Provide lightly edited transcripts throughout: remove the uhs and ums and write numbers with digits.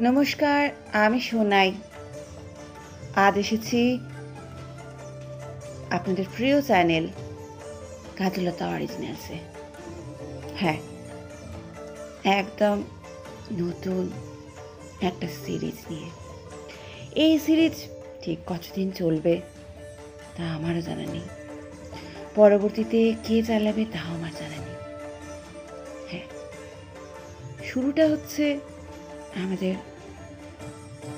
নমস্কার, আমি সোনাই। আজ এসেছি আপনাদের প্রিয় চ্যানেল কাজলতা অরিজিনালসে। হ্যাঁ, একদম নতুন একটা সিরিজ নিয়ে। এই সিরিজ ঠিক কতদিন চলবে তা আমারও জানা নেই। পরবর্তীতে কে চালাবে তাও আমার জানা নেই। হ্যাঁ, শুরুটা হচ্ছে আমাদের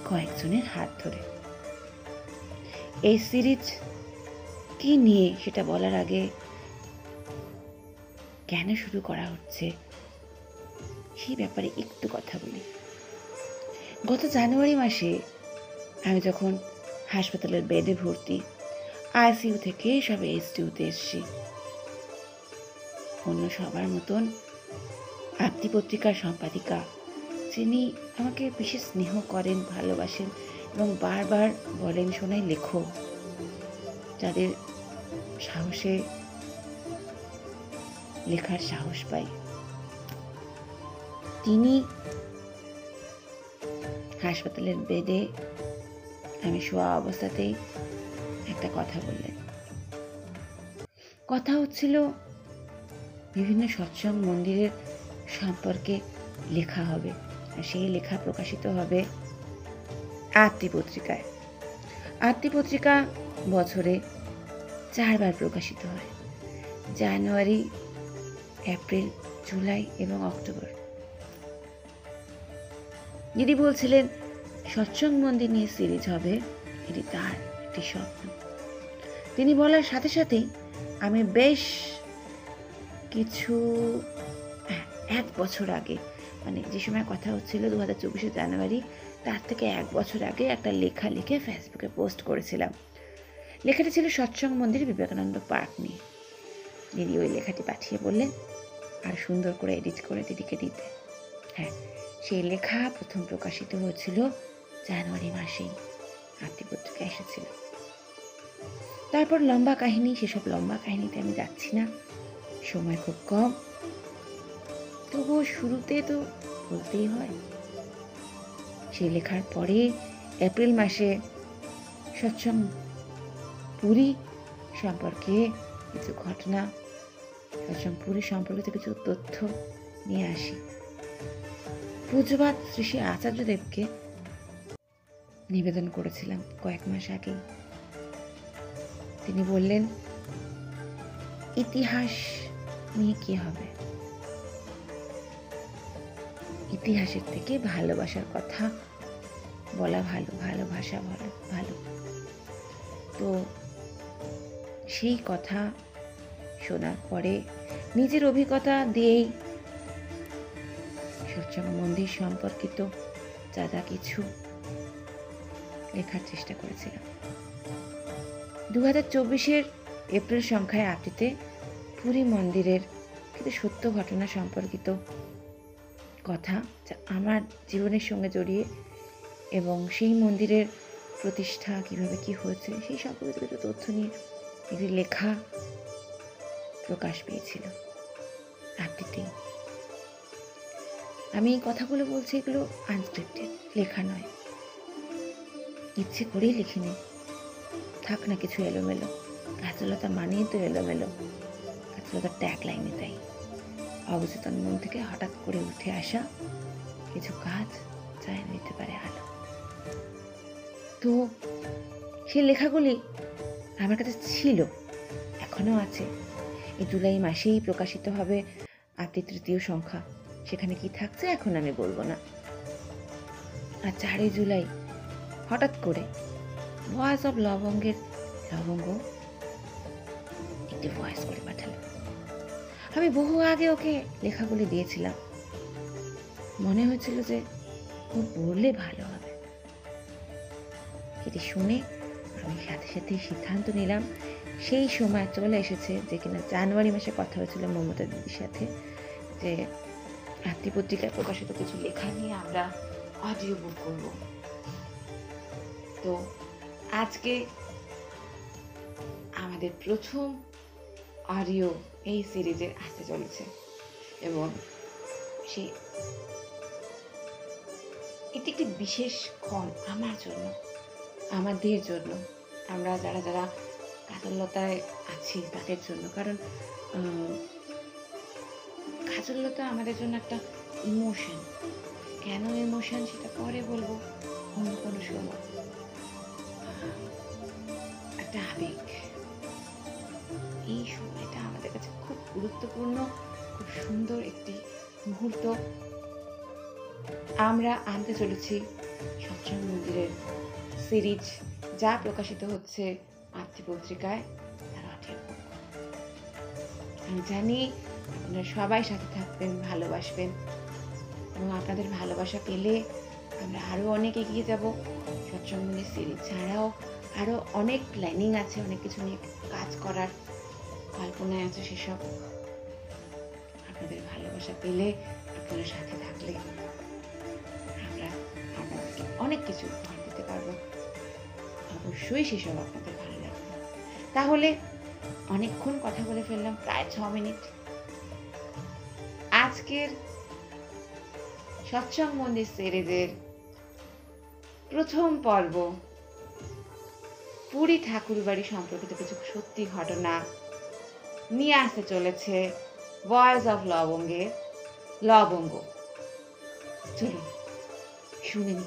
কয়েকজনের হাত ধরে। এই সিরিজ কি নিয়ে সেটা বলার আগে কেন শুরু করা হচ্ছে সেই ব্যাপারে একটু কথা বলি। গত জানুয়ারি মাসে আমি যখন হাসপাতালের বেডে ভর্তি, আইসিইউ থেকে সব এইচডিইউতে এসেছি। অন্য সবার মতন আপ্তি পত্রিকার সম্পাদিকা, যিনি আমাকে বিশেষ স্নেহ করেন, ভালোবাসেন এবং বারবার বলেন, শোনাই লেখো, যাদের সাহসে লেখার সাহস পাই, তিনি হাসপাতালের বেডে আমি শোয়া অবস্থাতেই একটা কথা বললেন। কথা হচ্ছিল বিভিন্ন সৎসঙ্গ মন্দিরের সম্পর্কে লেখা হবে, আর সেই লেখা প্রকাশিত হবে আপ্তি পত্রিকায়। আপ্তি পত্রিকা বছরে 4 বার প্রকাশিত হয়: জানুয়ারি, এপ্রিল, জুলাই এবং অক্টোবর। যিনি বলছিলেন সৎসঙ্গ মন্দির নিয়ে সিরিজ হবে, এটি তার একটি স্বপ্ন। তিনি বলার সাথে সাথেই আমি বেশ কিছু 1 বছর আগে, মানে যে সময় কথা হচ্ছিল 2024 জানুয়ারি, তার থেকে 1 বছর আগে একটা লেখা লিখে ফেসবুকে পোস্ট করেছিলাম। লেখাটি ছিল সৎসঙ্গ মন্দির বিবেকানন্দ পার্ক নিয়ে। দিদি ওই লেখাটি পাঠিয়ে বললেন আর সুন্দর করে এডিট করে দিদিকে দিতে। হ্যাঁ, সেই লেখা প্রথম প্রকাশিত হয়েছিল জানুয়ারি মাসেই, আপ্তি পত্রিকা এসেছিল। তারপর লম্বা কাহিনী, সেসব লম্বা কাহিনীতে আমি যাচ্ছি না, সময় খুব কম। তবুও শুরুতে তো বলতেই হয়। সেই লেখার পরে এপ্রিল মাসে সৎসঙ্গ পুরী সম্পর্কে কিছু ঘটনা, সৎসঙ্গ পুরী সম্পর্কিত কিছু তথ্য নিয়ে আসি। পূজ্যপাদ শ্রী শ্রী আচার্যদেবকে নিবেদন করেছিলাম কয়েক মাস আগেই। তিনি বললেন, ইতিহাস নিয়ে কি হবে? ইতিহাসের থেকে ভালোবাসার কথা বলা ভালো, ভালোবাসা ভালো। তো সেই কথা শোনার পরে নিজের অভিজ্ঞতা দিয়েই সৎসঙ্গ মন্দির সম্পর্কিত যা কিছু লেখার চেষ্টা করেছিলাম। 2024 এপ্রিল সংখ্যায় আপটিতে পুরী মন্দিরের কিছু সত্য ঘটনা সম্পর্কিত কথা, যা আমার জীবনের সঙ্গে জড়িয়ে, এবং সেই মন্দিরের প্রতিষ্ঠা কিভাবে কি হয়েছে সেই সম্পর্কিত কিছু তথ্য নিয়ে একটি লেখা প্রকাশ পেয়েছিল আপটিতেই। আমি এই কথাগুলো বলছি, এগুলো আনস্ক্রিপ্টেড, লেখা নয়, ইচ্ছে করেই লিখিনি। থাক না কিছু এলোমেলো, কাজলতা মানেই তো এলোমেলো। কাজলতার ট্যাগ লাইনে তাই, অবচেতন মন থেকে হঠাৎ করে উঠে আসা কিছু কাজ চাই নিতে পারে আলো। তো সেই লেখাগুলি আমার কাছে ছিল, এখনো আছে। এই জুলাই মাসেই প্রকাশিত হবে আপনি 3য় সংখ্যা। সেখানে কি থাকছে এখন আমি বলবো না। আর 4 জুলাই হঠাৎ করে ভয়েস অফ লবঙ্গের লবঙ্গ একটি ভয়েস করে পাঠালো। আমি বহু আগে ওকে লেখাগুলি দিয়েছিলাম, মনে হয়েছিল যে ও পড়লে ভালো হবে। এটি শুনে আমি সাথে সাথে সিদ্ধান্ত নিলাম, সেই সময় চলে এসেছে যে কিনা জানুয়ারি মাসে কথা হয়েছিল মমতা দিদির সাথে, যে আপ্তি পত্রিকায় প্রকাশিত কিছু লেখা নিয়ে আমরা অডিও বুক করব। তো আজকে আমাদের প্রথম অডিও এই সিরিজের আসতে চলেছে, এবং সেই এটি একটি বিশেষ ক্ষণ আমার জন্য, আমাদের জন্য, আমরা যারা যারা কাজললতায় আছি তাদের জন্য। কারণ কাজললতা আমাদের জন্য একটা ইমোশন। কেন ইমোশন সেটা পরে বলবো, অন্য কোনো সময়। একটা আবেগ। এই সময়টা আমাদের কাছে খুব গুরুত্বপূর্ণ, খুব সুন্দর একটি মুহূর্ত। আমরা আনতে চলেছি সৎসঙ্গ মন্দিরের সিরিজ, যা প্রকাশিত হচ্ছে মাতৃপত্রিকায়, তার অডিও বুক। আমি জানি আপনারা সবাই সাথে থাকবেন, ভালোবাসবেন, এবং আপনাদের ভালোবাসা পেলে আমরা আরও অনেক এগিয়ে যাব। সৎসঙ্গ মন্দির সিরিজ ছাড়াও আরও অনেক প্ল্যানিং আছে, অনেক কিছু নিয়ে কাজ করার কল্পনায় আছে। সেসব আপনাদের ভালোবাসা পেলে, আপনারা সাথে থাকলে আমরা আপনাদেরকে অনেক কিছু উপহার দিতে পারবো। অবশ্যই সেসব আপনাদের ভালো লাগবে। তাহলে অনেকক্ষণ কথা বলে ফেললাম, প্রায় 6 মিনিট। আজকের সৎসঙ্গ মন্দির সিরিজের প্রথম পর্ব পুরী ঠাকুরবাড়ি সম্পর্কিত কিছু সত্যি ঘটনা নিয়ে আসতে চলেছে ভয়েস অফ লবঙ্গের লবঙ্গ। চলুন শুনে নি।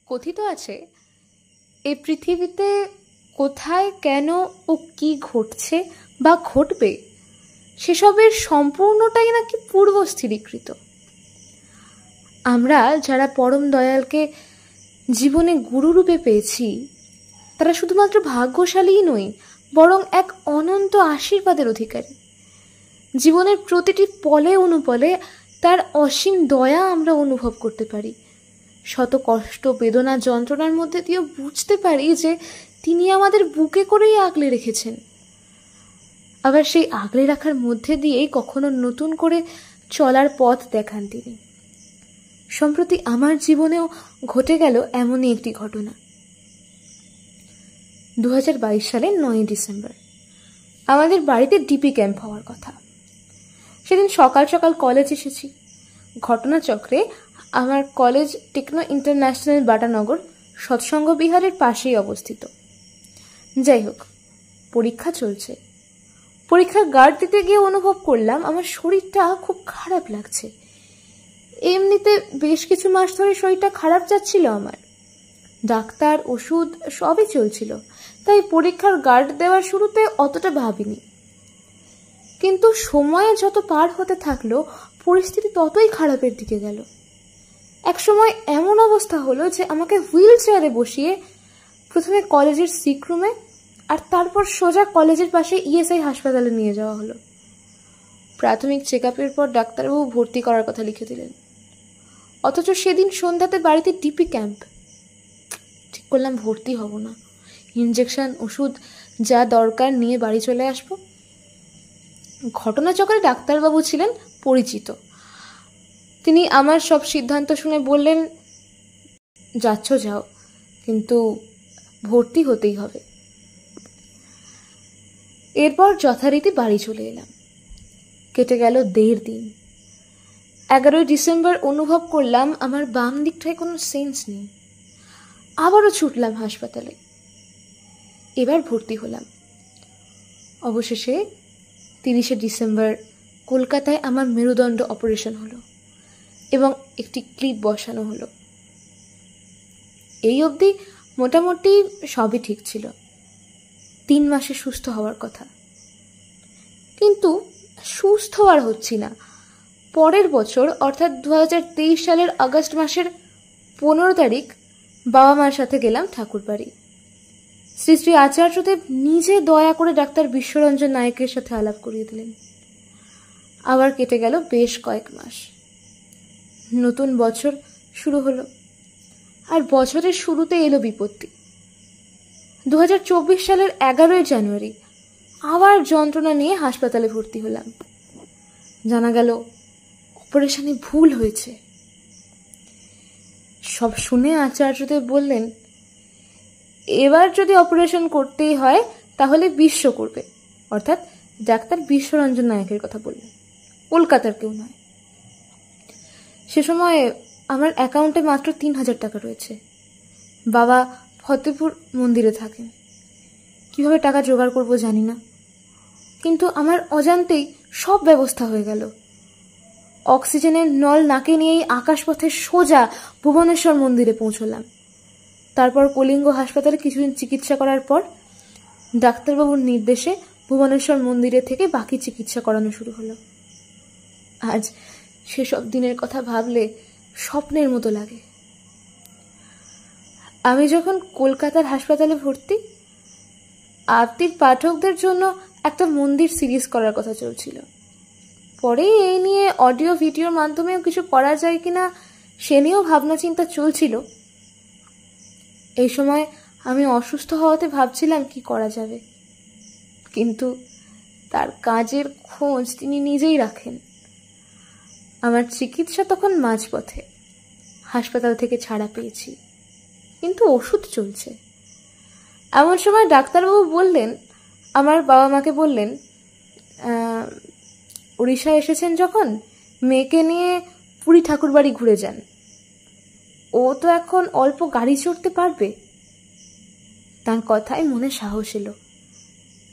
কথিত আছে এই পৃথিবীতে কোথায়, কেন ও কি ঘটছে বা ঘটবে সেসবের সম্পূর্ণটাই নাকি পূর্ব স্থিরীকৃত। আমরা যারা পরম দয়ালকে জীবনে গুরুরূপে পেয়েছি তারা শুধুমাত্র ভাগ্যশালীই নই, বরং এক অনন্ত আশীর্বাদের অধিকারী। জীবনের প্রতিটি পলে অনুপলে তার অসীম দয়া আমরা অনুভব করতে পারি। শত কষ্ট, বেদনা, যন্ত্রণার মধ্যে দিয়েও বুঝতে পারি যে তিনি আমাদের বুকে করেই আগলে রেখেছেন। আবার সেই আগলে রাখার মধ্যে দিয়েই কখনো নতুন করে চলার পথ দেখান তিনি। সম্প্রতি আমার জীবনেও ঘটে গেল এমনই একটি ঘটনা। 2022 সালের 9 ডিসেম্বর আমাদের বাড়িতে ডিপি ক্যাম্প হওয়ার কথা। সেদিন সকাল সকাল কলেজ এসেছি। ঘটনাচক্রে আমার কলেজ টেকনো ইন্টারন্যাশনাল বাটানগর সৎসঙ্গ বিহারের পাশেই অবস্থিত। যাই হোক, পরীক্ষা চলছে। পরীক্ষার গার্ড দিতে গিয়ে অনুভব করলাম আমার শরীরটা খুব খারাপ লাগছে। এমনিতে বেশ কিছু মাস ধরে শরীরটা খারাপ যাচ্ছিল আমার। ডাক্তার, ওষুধ সবই চলছিল, তাই পরীক্ষার গার্ড দেওয়ার শুরুতে অতটা ভাবিনি। কিন্তু সময় যত পার হতে থাকলো পরিস্থিতি ততই খারাপের দিকে গেল। একসময় এমন অবস্থা হলো যে আমাকে হুইল চেয়ারে বসিয়ে প্রথমে কলেজের সিক রুমে আর তারপর সোজা কলেজের পাশে ইএসআই হাসপাতালে নিয়ে যাওয়া হলো। প্রাথমিক চেক আপের পর ডাক্তারবাবু ভর্তি করার কথা লিখে দিলেন। অথচ সেদিন সন্ধ্যাতে বাড়িতে ডিপি ক্যাম্প। ঠিক করলাম ভর্তি হব না, ইনজেকশন, ওষুধ যা দরকার নিয়ে বাড়ি চলে আসবো। ঘটনাচক্রে ডাক্তারবাবু ছিলেন পরিচিত। তিনি আমার সব সিদ্ধান্ত শুনে বললেন, যাচ্ছ যাও, কিন্তু ভর্তি হতেই হবে। এরপর যথারীতি বাড়ি চলে এলাম। কেটে গেল 1.5 দিন। 11 ডিসেম্বর অনুভব করলাম আমার বাম দিকটায় কোনো সেন্স নেই। আবারও ছুটলাম হাসপাতালে। এবার ভর্তি হলাম। অবশেষে 30 ডিসেম্বর কলকাতায় আমার মেরুদণ্ড অপারেশন হলো এবং একটি ক্লিপ বসানো হলো। এই অবধি মোটামুটি সবই ঠিক ছিল। 3 মাসে সুস্থ হওয়ার কথা, কিন্তু সুস্থ আর হচ্ছি না। পরের বছর অর্থাৎ 2023 সালের আগস্ট মাসের 15 তারিখ বাবা মার সাথে গেলাম ঠাকুরবাড়ি। শ্রী শ্রী আচার্যদেব নিজে দয়া করে ডাক্তার বিশ্বরঞ্জন নায়কের সাথে আলাপ করিয়ে দিলেন। আবার কেটে গেল বেশ কয়েক মাস। নতুন বছর শুরু হলো, আর বছরের শুরুতে এলো বিপত্তি। 2024 সালের 11 জানুয়ারি আবার যন্ত্রণা নিয়ে হাসপাতালে ভর্তি হলাম। জানা গেল অপারেশনে ভুল হয়েছে। সব শুনে আচার্যদেব বললেন, এবার যদি অপারেশন করতেই হয় তাহলে বিশ্ব করবে, অর্থাৎ ডাক্তার বিশ্বরঞ্জন নায়কের কথা বললেন, কলকাতার কেউ নয়। সে সময় আমার অ্যাকাউন্টে মাত্র 3,000 টাকা রয়েছে। বাবা ফতেপুর মন্দিরে থাকেন, কিভাবে টাকা জোগাড় করবো জানি না, কিন্তু আমার অজান্তেই সব ব্যবস্থা হয়ে গেল। অক্সিজেনের নল নাকে নিয়েই আকাশপথে সোজা ভুবনেশ্বর মন্দিরে পৌঁছলাম। তারপর কলিঙ্গ হাসপাতালে কিছুদিন চিকিৎসা করার পর ডাক্তারবাবুর নির্দেশে ভুবনেশ্বর মন্দিরে থেকে বাকি চিকিৎসা করানো শুরু হলো। আজ সেসব দিনের কথা ভাবলে স্বপ্নের মতো লাগে। আমি যখন কলকাতার হাসপাতালে ভর্তি, আরতির পাঠকদের জন্য একটা মন্দির সিরিজ করার কথা চলছিল। পরে এই নিয়ে অডিও ভিডিওর মাধ্যমেও কিছু করা যায় কিনা সে নিয়েও ভাবনা চিন্তা চলছিল। এই সময় আমি অসুস্থ হওয়াতে ভাবছিলাম কি করা যাবে, কিন্তু তার কাজের খোঁজ তিনি নিজেই রাখেন। আমার চিকিৎসা তখন মাঝপথে, হাসপাতাল থেকে ছাড়া পেয়েছি, কিন্তু ওষুধ চলছে। এমন সময় ডাক্তারবাবু বললেন, আমার বাবা মাকে বললেন, উড়িষ্যা এসেছেন যখন মেয়েকে নিয়ে পুরী ঠাকুর বাড়ি ঘুরে যান, ও তো এখন অল্প গাড়ি চড়তে পারবে। তার কথায় মনে সাহস এলো।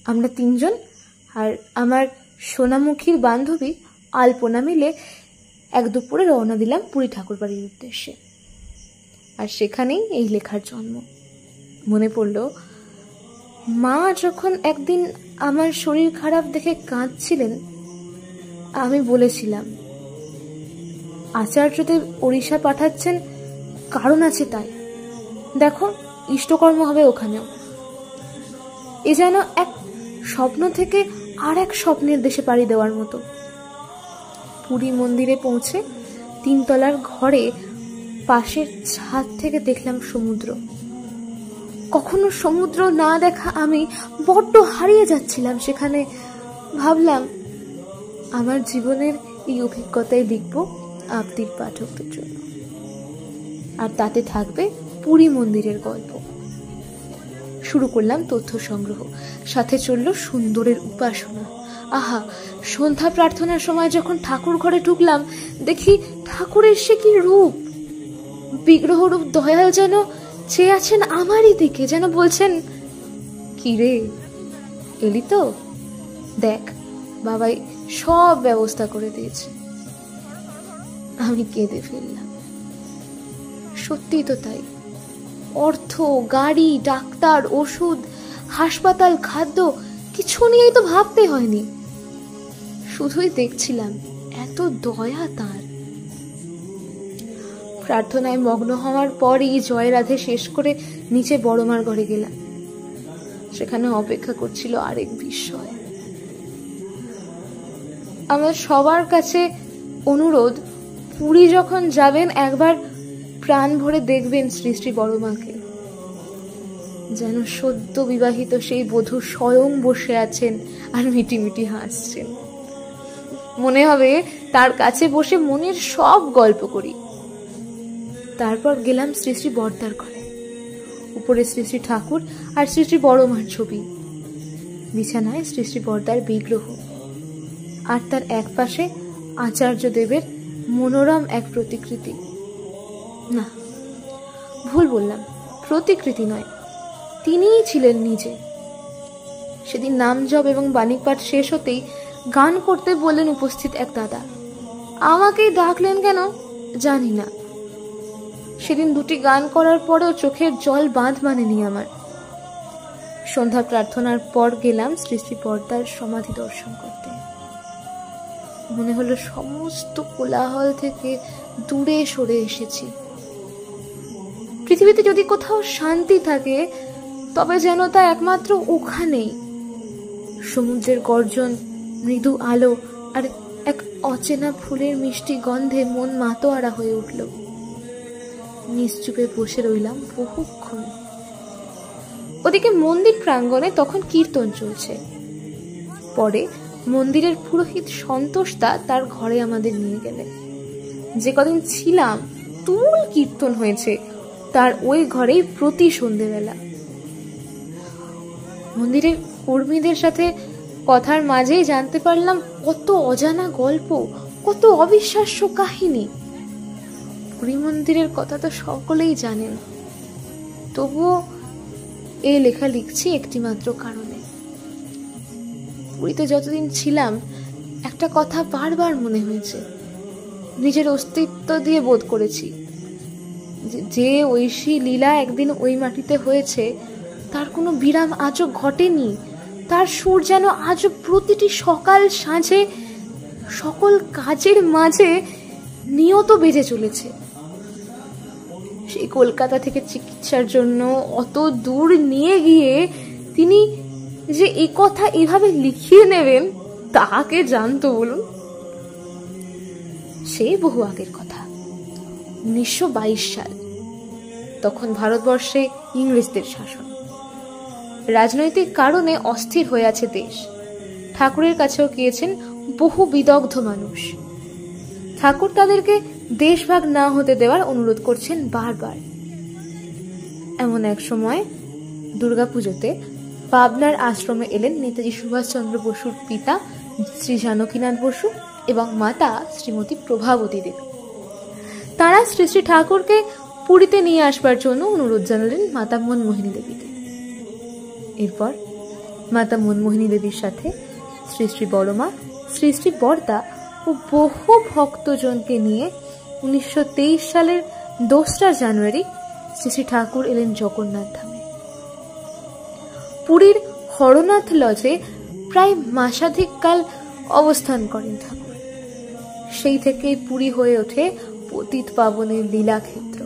আমরা 3 জন আর আমার সোনামুখীর বান্ধবী আলপনা মিলে এক দুপুরে রওনা দিলাম পুরী ঠাকুর বাড়ির উদ্দেশ্যে। আর সেখানেই এই লেখার জন্ম। মনে পড়ল, মা যখন একদিন আমার শরীর খারাপ দেখে কাঁদছিলেন, আমি বলেছিলাম, আচার্যদেব ওড়িশা পাঠাচ্ছেন কারণ আছে তাই, দেখো ইষ্টকর্ম হবে ওখানেও। এ যেন এক স্বপ্ন থেকে আর এক স্বপ্নের দেশে পাড়ি দেওয়ার মতো। পুরী মন্দিরে পৌঁছে 3 তলার ঘরে পাশের ছাদ থেকে দেখলাম সমুদ্র। কখনো সমুদ্র না দেখা আমি বড্ড হারিয়ে যাচ্ছিলাম সেখানে। ভাবলাম, আমার জীবনের এই অভিজ্ঞতাই লিখব আরতির পাঠকদের জন্য, আর তাতে থাকবে পুরী মন্দিরের গল্প। শুরু করলাম তথ্য সংগ্রহ, সাথে চলল সুন্দরের উপাসনা। আহা, সন্ধ্যা প্রার্থনার সময় যখন ঠাকুর ঘরে ঢুকলাম, দেখি ঠাকুরের সে কি রূপ! বিগ্রহ রূপ দয়াল যেন চেয়ে আছেন আমারই দিকে, যেন বলছেন, কি রে এলি তো, দেখ বাবাই সব ব্যবস্থা করে দিয়েছে। আমি কেঁদে ফেললাম। সত্যি তো তাই। অর্থ, গাড়ি, ডাক্তার, ওষুধ, হাসপাতাল, খাদ্য কিছু নিয়েই তো ভাবতে হয়নি, শুধুই দেখছিলাম এত দয়া তার। প্রার্থনায় মগ্ন হওয়ার পরই জয় রাধে শেষ করে নিচে বড়মার ঘরে গেলাম। সেখানে অপেক্ষা করছিল আরেক বিস্ময়। আমার সবার কাছে অনুরোধ, পুরী যখন যাবেন একবার প্রাণ ভরে দেখবেন শ্রী শ্রী বড়মাকে। যেন সদ্য বিবাহিত সেই বধূ স্বয়ং বসে আছেন আর মিটিমিটি হাসছেন। মনে হবে তার কাছে বসে মনের সব গল্প করি। তারপর গেলাম শ্রী শ্রী বর্দার ঘরে। উপরে শ্রী শ্রী ঠাকুর আর শ্রী শ্রী বড়মার ছবি, বিছানায় শ্রী শ্রী বর্দার বিগ্রহ, আর তার এক পাশে আচার্য দেবের মনোরম এক প্রতিকৃতি। না, ভুল বললাম, প্রতিকৃতি নয়, তিনিই ছিলেন নিজে। সেদিন নাম জপ এবং বাণী পাঠ শেষ হতেই গান করতে বললেন উপস্থিত এক দাদা। আমাকেই ডাকলেন কেন জানি না। সেদিন 2টি গান করার পরেও চোখের জল বাঁধ মানেনি আমার। সন্ধ্যা প্রার্থনার পর গেলাম শ্রী শ্রী বর্দার সমাধি দর্শন করতে। মনে হলো সমস্ত কোলাহল থেকে দূরে সরে এসেছি। পৃথিবীতে যদি কোথাও শান্তি থাকে তবে যেন তা একমাত্র ওখানেই। সমুদ্রের গর্জন, মৃদু আলো আর এক অচেনা ফুলের মিষ্টি গন্ধে মন মাতোয়ারা হয়ে উঠল। নিশ্চুপে বসে রইলাম বহুক্ষণ। ওদিকে মন্দির প্রাঙ্গণে তখন কীর্তন চলছে। পরে মন্দিরের পুরোহিত সন্তোষদা তার ঘরে আমাদের নিয়ে গেলেন। যে কদিন ছিলাম তুমুল কীর্তন হয়েছে তার ওই ঘরেই প্রতি সন্ধ্যেবেলা। মন্দিরের কর্মীদের সাথে কথার মাঝেই জানতে পারলাম কত অজানা গল্প, কত অবিশ্বাস্য কাহিনী। পুরী মন্দিরের কথা তো সকলেই জানেন, তবুও এই লেখা লিখছি একটি মাত্র কারণে। পুরীতে যতদিন ছিলাম একটা কথা বারবার মনে হয়েছে, নিজের অস্তিত্ব দিয়ে বোধ করেছি যে ঐশী লীলা একদিন ওই মাটিতে হয়েছে তার কোনো বিরাম আজও ঘটেনি। তার সুর যেন আজও প্রতিটি সকাল সাঁঝে সকল কাজের মাঝে নিয়ত বেজে চলেছে। সেই কলকাতা থেকে চিকিৎসার জন্য অত দূর নিয়ে গিয়ে তিনি যে এই কথা এভাবে লিখিয়ে নেবেন তাকে জানতো বলুন। সে বহু আগের কথা, 1922 সাল। তখন ভারতবর্ষে ইংরেজদের শাসন, রাজনৈতিক কারণে অস্থির হয়ে আছে দেশ। ঠাকুরের কাছেও গিয়েছেন বহু বিদগ্ধ মানুষ। ঠাকুর তাদেরকে দেশভাগ না হতে দেওয়ার অনুরোধ করছেন বারবার। এমন এক সময় দুর্গাপুজোতে পাবনার আশ্রমে এলেন নেতাজি সুভাষচন্দ্র বসুর পিতা শ্রী জানকীনাথ বসু এবং মাতা শ্রীমতী প্রভাবতী দেবী। তারা শ্রী শ্রী ঠাকুরকে পুরীতে নিয়ে আসবার জন্য অনুরোধ জানালেন মাতা মনমোহিনী দেবীকে। এরপর মাতা মনমোহিনী দেবীর সাথে শ্রী শ্রী বড়মা, শ্রী শ্রী বর্দা ও বহু ভক্তজনকে নিয়ে 1923 সালের 2রা জানুয়ারি শ্রী শ্রী ঠাকুর এলেন জগন্নাথ ধামে। পুরীর হরনাথ লজে প্রায় মাসাধিক কাল অবস্থান করেন ঠাকুর। সেই থেকেই পুরী হয়ে ওঠে পতিত পাবনের লীলাক্ষেত্র।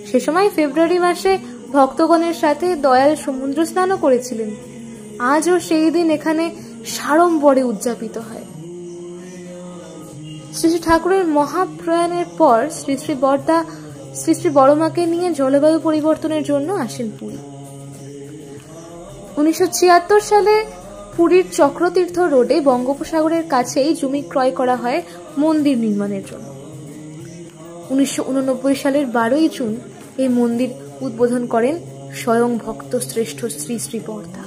সে সময় ফেব্রুয়ারি মাসে ভক্তগণের সাথে দয়াল সমুদ্র স্নানও করেছিলেন। আজও সেই দিন এখানে সাড়ম্বরে উদযাপিত হয়। শ্রী শ্রী ঠাকুরের মহাপ্রয়াণের পর শ্রী শ্রী বর্দা শ্রী শ্রী বড়মাকে নিয়ে জলবায়ু পরিবর্তনের জন্য আসেন পুরী। 1976 সালে পুরীর চক্রতীর্থ রোডে বঙ্গোপসাগরের কাছেই জমি ক্রয় করা হয় মন্দির নির্মাণের জন্য। 1989 সালের 12ই জুন এই মন্দির উদ্বোধন করেন স্বয়ং ভক্ত শ্রেষ্ঠ শ্রী শ্রী বর্দা।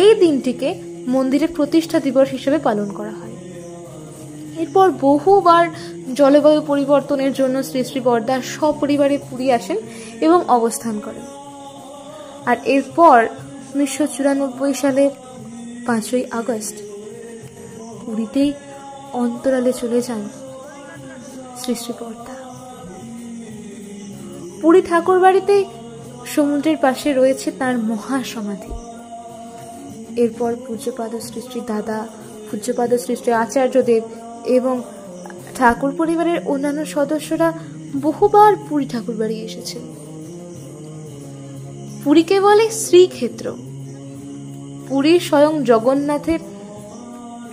এই দিনটিকে মন্দিরের প্রতিষ্ঠা দিবস হিসেবে পালন করা হয়। এরপর বহুবার জলবায়ু পরিবর্তনের জন্য শ্রী শ্রী বর্দা সপরিবারে পুরী আসেন এবং অবস্থান করেন। আর এরপর 1994 সালের 5ই আগস্ট পুরীতেই অন্তরালে চলে যান শ্রী শ্রী বর্দা। পুরী ঠাকুর বাড়িতে সমুদ্রের পাশে রয়েছে তার মহাসমাধি। এরপর পূজ্যপাদ শ্রী শ্রী দাদা, পূজ্যপাদ শ্রী শ্রী আচার্যদেব এবং ঠাকুর পরিবারের অন্যান্য সদস্যরা বহুবার পুরী ঠাকুর বাড়ি এসেছেন। পুরীকে বলে শ্রীক্ষেত্র। পুরীর স্বয়ং জগন্নাথের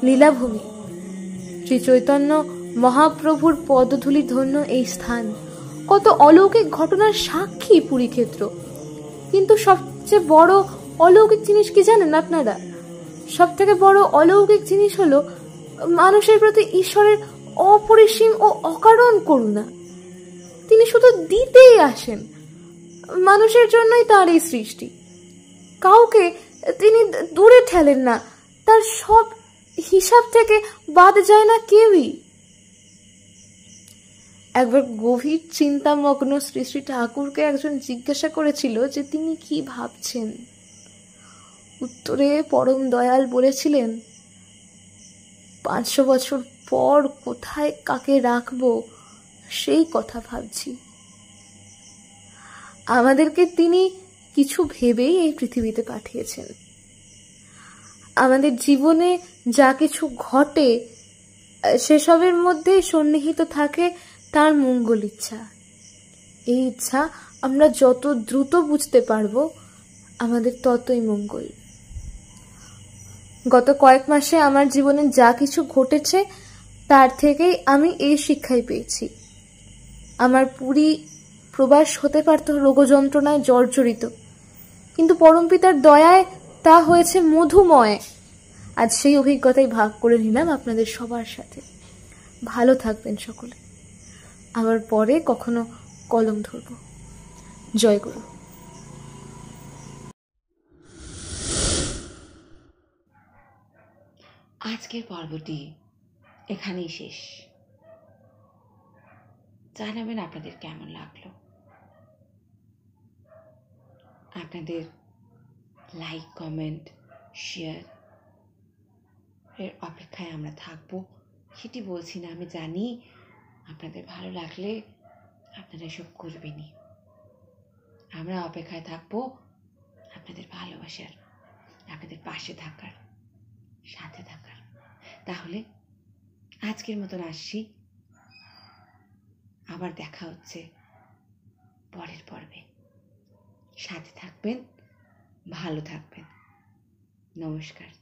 লীলাভূমি। শ্রী চৈতন্য মহাপ্রভুর পদধূলি ধন্য এই স্থান কত অলৌকিক ঘটনার সাক্ষী পুরী ক্ষেত্র। কিন্তু সবচেয়ে বড় অলৌকিক জিনিস কি জানেন আপনারা? সব থেকে বড় অলৌকিক জিনিস হলো মানুষের প্রতি ঈশ্বরের অপরিসীম ও অকারণ করুণা। তিনি শুধু দিতেই আসেন, মানুষের জন্যই তার এই সৃষ্টি। কাউকে তিনি দূরে ঠেলেন না, তার সব হিসাব থেকে বাদ যায় না কেউই। একবার গভীর চিন্তামগ্ন শ্রী শ্রী ঠাকুরকে একজন জিজ্ঞাসা করেছিল যে তিনি কি ভাবছেন। উত্তরে পরম দয়াল বলেছিলেন, 500 বছর পর কোথায় কাকে রাখবো সেই কথা ভাবছি। আমাদেরকে তিনি কিছু ভেবেই এই পৃথিবীতে পাঠিয়েছেন। আমাদের জীবনে যা কিছু ঘটে সেসবের মধ্যেই সন্নিহিত থাকে তার মঙ্গল ইচ্ছা। এই ইচ্ছা আমরা যত দ্রুত বুঝতে পারবো আমাদের ততই মঙ্গল। গত কয়েক মাসে আমার জীবনে যা কিছু ঘটেছে তার থেকেই আমি এই শিক্ষাই পেয়েছি। আমার পুরী প্রবাস হতে পারত রোগ যন্ত্রণায় জর্জরিত, কিন্তু পরমপিতার দয়ায় তা হয়েছে মধুময়। আজ সেই অভিজ্ঞতাই ভাগ করে নিলাম আপনাদের সবার সাথে। ভালো থাকবেন সকলে। আবার পরে কখনো কলম ধরব। জয় গুরু। আজকের পর্বটি এখানেই শেষ। জানাবেন আপনাদের কেমন লাগলো। আপনাদের লাইক, কমেন্ট, শেয়ার এর অপেক্ষায় আমরা থাকবো। সেটি বলছি না, আমি জানি আপনাদের ভালো লাগলে আপনারা এসব করবেনই। আমরা অপেক্ষায় থাকবো আপনাদের ভালোবাসার, আপনাদের পাশে থাকার, সাথে থাকার। তাহলে আজকের মতন আসছি, আবার দেখা হচ্ছে পরের পর্বে। সাথে থাকবেন, ভালো থাকবেন। নমস্কার।